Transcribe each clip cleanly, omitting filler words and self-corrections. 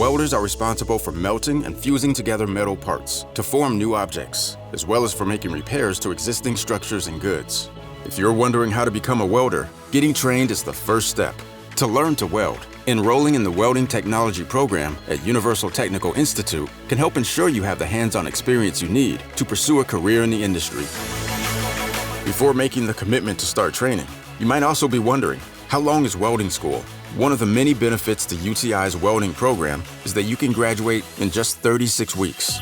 Welders are responsible for melting and fusing together metal parts to form new objects, as well as for making repairs to existing structures and goods. If you're wondering how to become a welder, getting trained is the first step. To learn to weld, enrolling in the Welding Technology program at Universal Technical Institute can help ensure you have the hands-on experience you need to pursue a career in the industry. Before making the commitment to start training, you might also be wondering, how long is welding school? One of the many benefits to UTI's welding program is that you can graduate in just 36 weeks.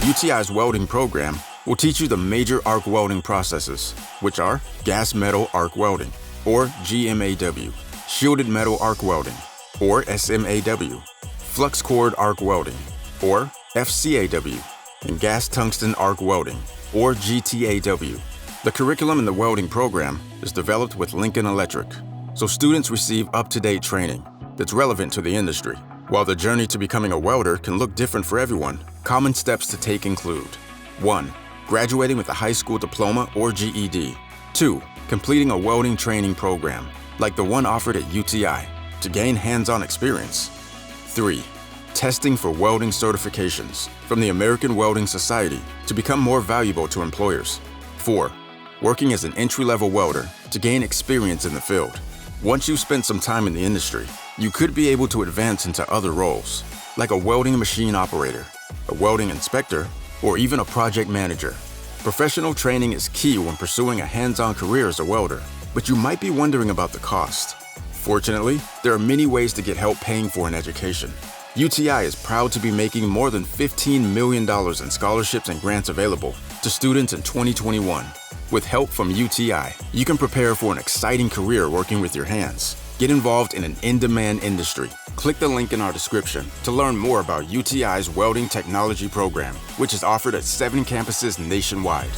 UTI's welding program will teach you the major arc welding processes, which are gas metal arc welding, or GMAW, shielded metal arc welding, or SMAW, flux-cored arc welding, or FCAW, and gas tungsten arc welding, or GTAW. The curriculum in the welding program is developed with Lincoln Electric, so students receive up-to-date training that's relevant to the industry. While the journey to becoming a welder can look different for everyone, common steps to take include 1. Graduating with a high school diploma or GED. 2. Completing a welding training program, like the one offered at UTI, to gain hands-on experience. 3. Testing for welding certifications from the American Welding Society to become more valuable to employers. 4. Working as an entry-level welder to gain experience in the field. Once you've spent some time in the industry, you could be able to advance into other roles, like a welding machine operator, a welding inspector, or even a project manager. Professional training is key when pursuing a hands-on career as a welder, but you might be wondering about the cost. Fortunately, there are many ways to get help paying for an education. UTI is proud to be making more than $15 million in scholarships and grants available to students in 2021. With help from UTI, you can prepare for an exciting career working with your hands. Get involved in an in-demand industry. Click the link in our description to learn more about UTI's Welding Technology program, which is offered at 7 campuses nationwide.